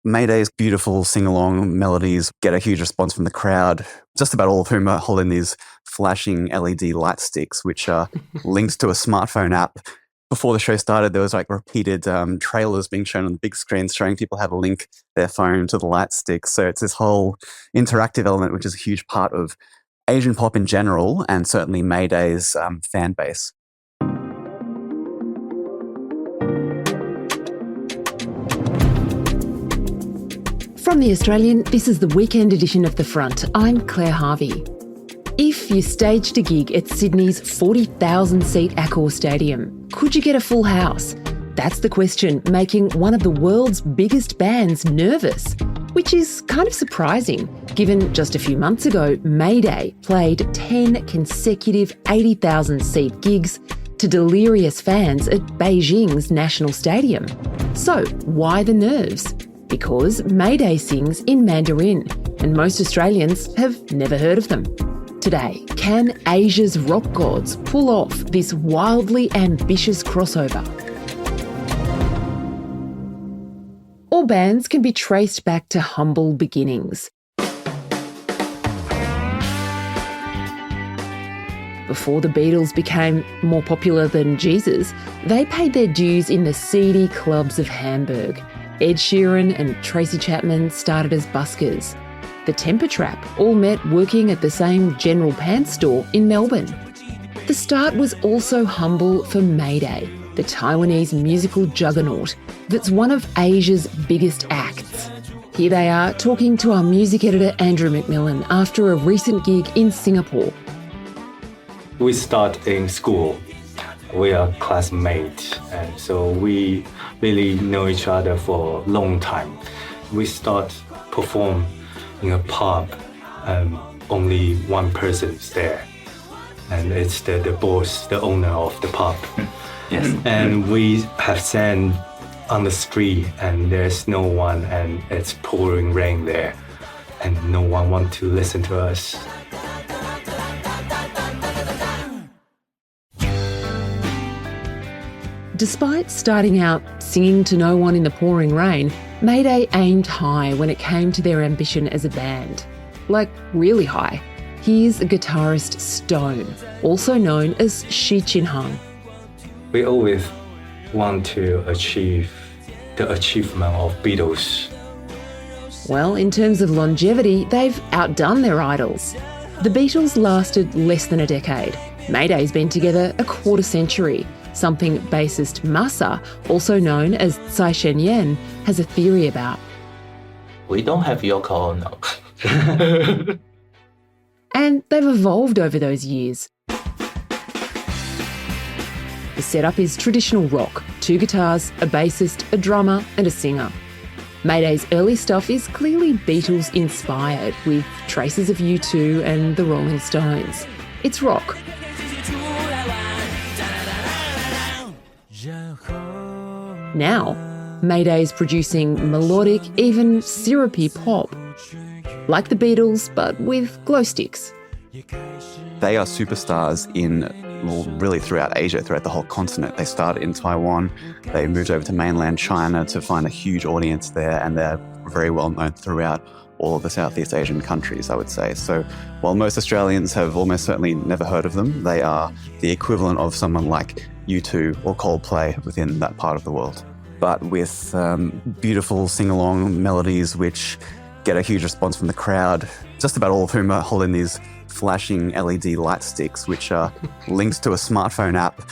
Mayday's beautiful sing-along melodies get a huge response from the crowd, just about all of whom are holding these flashing LED light sticks, which are linked to a smartphone app. Before the show started, there was repeated trailers being shown on the big screen showing people how to link their phone to the light sticks. So it's this whole interactive element, which is a huge part of Asian pop in general, and certainly Mayday's fan base. From The Australian, this is the weekend edition of The Front. I'm Claire Harvey. If you staged a gig at Sydney's 40,000-seat Accor Stadium, could you get a full house? That's the question making one of the world's biggest bands nervous, which is kind of surprising, given just a few months ago, Mayday played 10 consecutive 80,000-seat gigs to delirious fans at Beijing's National Stadium. So, why the nerves? Because Mayday sings in Mandarin, and most Australians have never heard of them. Today, can Asia's rock gods pull off this wildly ambitious crossover? All bands can be traced back to humble beginnings. Before the Beatles became more popular than Jesus, they paid their dues in the seedy clubs of Hamburg. Ed Sheeran and Tracy Chapman started as buskers. The Temper Trap all met working at the same general pants store in Melbourne. The start was also humble for Mayday, the Taiwanese musical juggernaut that's one of Asia's biggest acts. Here they are talking to our music editor Andrew McMillen after a recent gig in Singapore. We start in school. We are classmates, and so we really know each other for a long time. We start perform in a pub, only one person is there, and it's the boss, the owner of the pub. Yes. And we have sang on the street, and there's no one, and it's pouring rain there, and no one wants to listen to us. Despite starting out singing to no one in the pouring rain, Mayday aimed high when it came to their ambition as a band. Like, really high. Here's guitarist Stone, also known as Shi Chin-hung. We always want to achieve the achievement of Beatles. Well, in terms of longevity, they've outdone their idols. The Beatles lasted less than a decade. Mayday's been together a quarter century, something bassist Masa, also known as Tsai Shen-yen, has a theory about. We don't have Yoko Ono. And they've evolved over those years. The setup is traditional rock, 2 guitars, a bassist, a drummer and a singer. Mayday's early stuff is clearly Beatles-inspired, with traces of U2 and the Rolling Stones. It's rock. Now, Mayday's producing melodic, even syrupy pop. Like the Beatles, but with glow sticks. They are superstars really throughout Asia, throughout the whole continent. They started in Taiwan, they moved over to mainland China to find a huge audience there, and they're very well known throughout all of the Southeast Asian countries, I would say. So while most Australians have almost certainly never heard of them, they are the equivalent of someone like U2 or Coldplay within that part of the world. But with beautiful sing-along melodies which get a huge response from the crowd, just about all of whom are holding these flashing LED light sticks, which are linked to a smartphone app.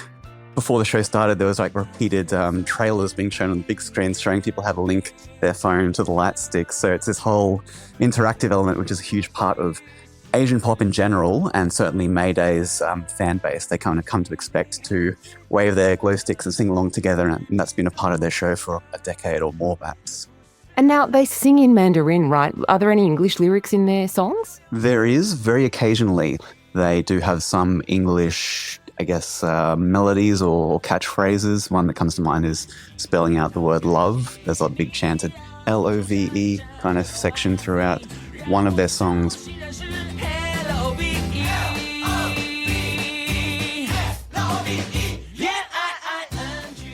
Before the show started, there was repeated trailers being shown on the big screen showing people how to link their phone to the light sticks. So it's this whole interactive element, which is a huge part of Asian pop in general, and certainly Mayday's fan base. They kind of come to expect to wave their glow sticks and sing along together, and that's been a part of their show for a decade or more, perhaps. And now they sing in Mandarin, right? Are there any English lyrics in their songs? There is, very occasionally. They do have some English, melodies or catchphrases. One that comes to mind is spelling out the word love. There's a big chanted L-O-V-E kind of section throughout one of their songs.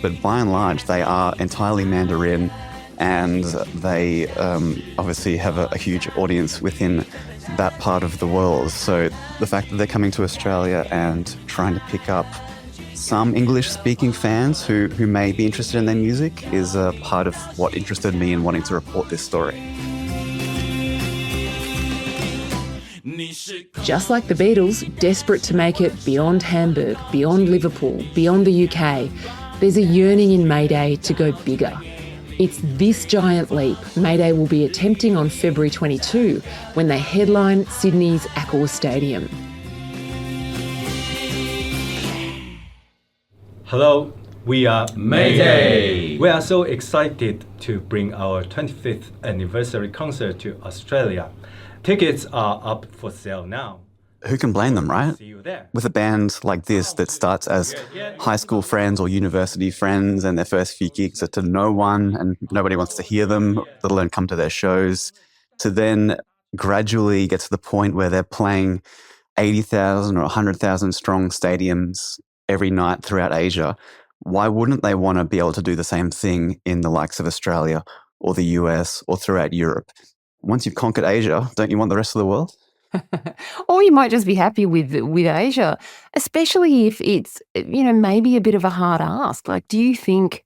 But by and large, they are entirely Mandarin, and they obviously have a huge audience within that part of the world. So the fact that they're coming to Australia and trying to pick up some English-speaking fans who may be interested in their music is a part of what interested me in wanting to report this story. Just like the Beatles, desperate to make it beyond Hamburg, beyond Liverpool, beyond the UK, there's a yearning in Mayday to go bigger. It's this giant leap Mayday will be attempting on February 22 when they headline Sydney's Accor Stadium. Hello, we are Mayday. We are so excited to bring our 25th anniversary concert to Australia. Tickets are up for sale now. Who can blame them, right? See you there. With a band like this that starts as high school friends or university friends and their first few gigs are to no one and nobody wants to hear them, let alone come to their shows, to then gradually get to the point where they're playing 80,000 or 100,000 strong stadiums every night throughout Asia. Why wouldn't they want to be able to do the same thing in the likes of Australia or the US or throughout Europe? Once you've conquered Asia, don't you want the rest of the world? Or you might just be happy with Asia, especially if it's, maybe a bit of a hard ask. Like, do you think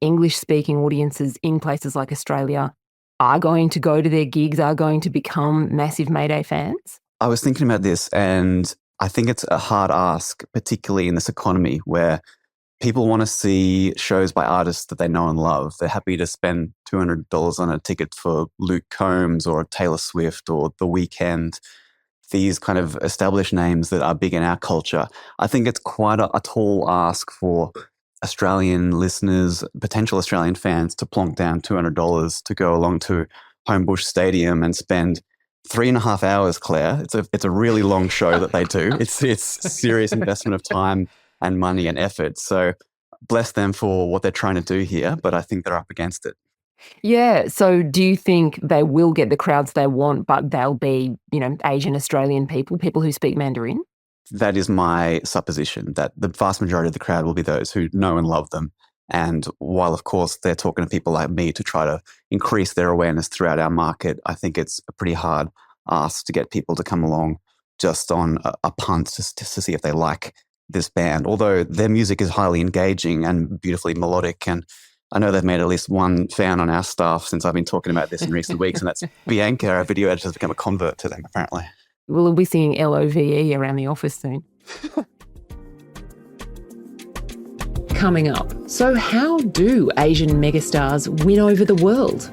English-speaking audiences in places like Australia are going to go to their gigs, are going to become massive Mayday fans? I was thinking about this, and I think it's a hard ask, particularly in this economy where people want to see shows by artists that they know and love. They're happy to spend $200 on a ticket for Luke Combs or Taylor Swift or The Weeknd, these kind of established names that are big in our culture. I think it's quite a tall ask for Australian listeners, potential Australian fans, to plonk down $200 to go along to Homebush Stadium and spend 3.5 hours, Claire. It's a really long show that they do. It's serious investment of time and money and effort. So bless them for what they're trying to do here, but I think they're up against it. Yeah. So do you think they will get the crowds they want, but they'll be, Asian Australian people who speak Mandarin? That is my supposition, that the vast majority of the crowd will be those who know and love them. And while, of course, they're talking to people like me to try to increase their awareness throughout our market, I think it's a pretty hard ask to get people to come along just on a punt to see if they like this band. Although their music is highly engaging and beautifully melodic, and I know they've made at least one fan on our staff since I've been talking about this in recent weeks, and that's Bianca, our video editor, has become a convert to them, apparently. We'll be singing LOVE around the office soon. Coming up, so how do Asian megastars win over the world?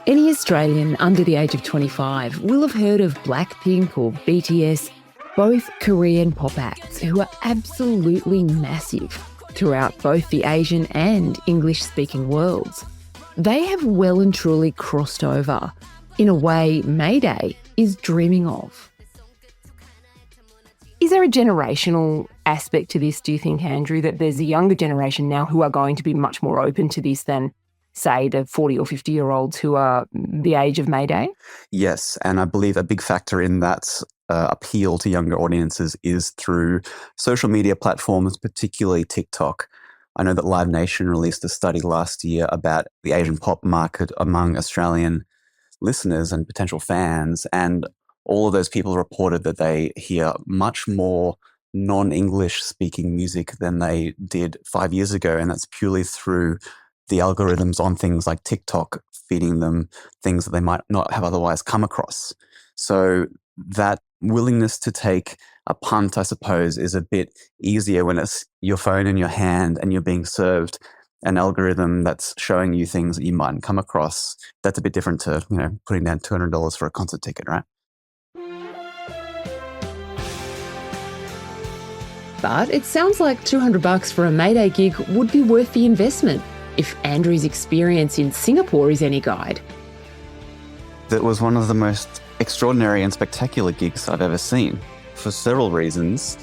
Any Australian under the age of 25 will have heard of Blackpink or BTS, both Korean pop acts who are absolutely massive throughout both the Asian and English-speaking worlds. They have well and truly crossed over in a way Mayday is dreaming of. Is there a generational aspect to this, do you think, Andrew, that there's a younger generation now who are going to be much more open to this than, say, the 40 or 50-year-olds who are the age of Mayday? Yes, and I believe a big factor in that appeal to younger audiences is through social media platforms, particularly TikTok. I know that Live Nation released a study last year about the Asian pop market among Australian listeners and potential fans, and all of those people reported that they hear much more non-English speaking music than they did 5 years ago, and that's purely through the algorithms on things like TikTok feeding them things that they might not have otherwise come across. So that willingness to take a punt, I suppose, is a bit easier when it's your phone in your hand and you're being served an algorithm that's showing you things that you mightn't come across. That's a bit different to, putting down $200 for a concert ticket, right? But it sounds like $200 for a Mayday gig would be worth the investment, if Andrew's experience in Singapore is any guide. That was one of the most extraordinary and spectacular gigs I've ever seen, for several reasons.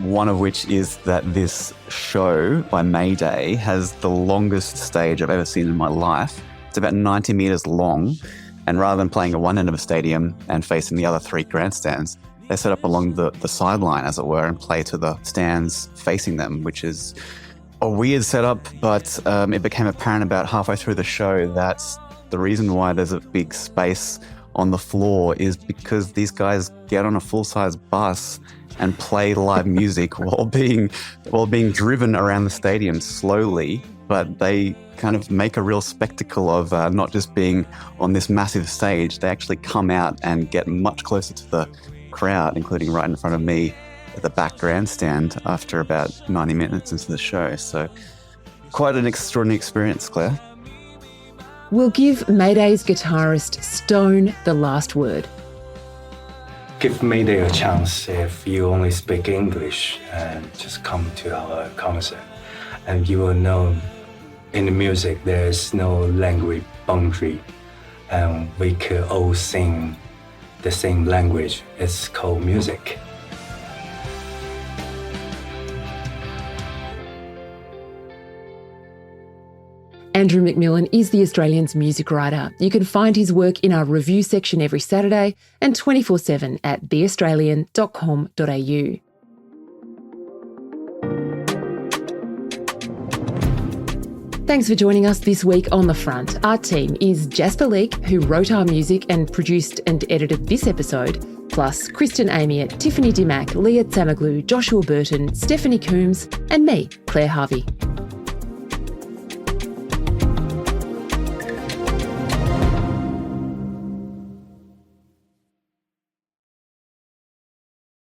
One of which is that this show by Mayday has the longest stage I've ever seen in my life. It's about 90 meters long. And rather than playing at one end of a stadium and facing the other 3 grandstands, they set up along the sideline, as it were, and play to the stands facing them, which is a weird setup, but it became apparent about halfway through the show that the reason why there's a big space on the floor is because these guys get on a full-size bus and play live music while being driven around the stadium slowly, but they kind of make a real spectacle of not just being on this massive stage. They actually come out and get much closer to the crowd, including right in front of me at the back grandstand after about 90 minutes into the show. So quite an extraordinary experience, Claire. We'll give Mayday's guitarist Stone the last word. Give Mayday a chance if you only speak English, and just come to our concert. And you will know in the music there's no language boundary, and we could all sing the same language. It's called music. Andrew McMillen is the Australian's music writer. You can find his work in our review section every Saturday and 24/7 at theaustralian.com.au. Thanks for joining us this week on The Front. Our team is Jasper Leake, who wrote our music and produced and edited this episode, plus Kristen Amiot, Tiffany Dimack, Leah Tamaglu, Joshua Burton, Stephanie Coombs, and me, Claire Harvey.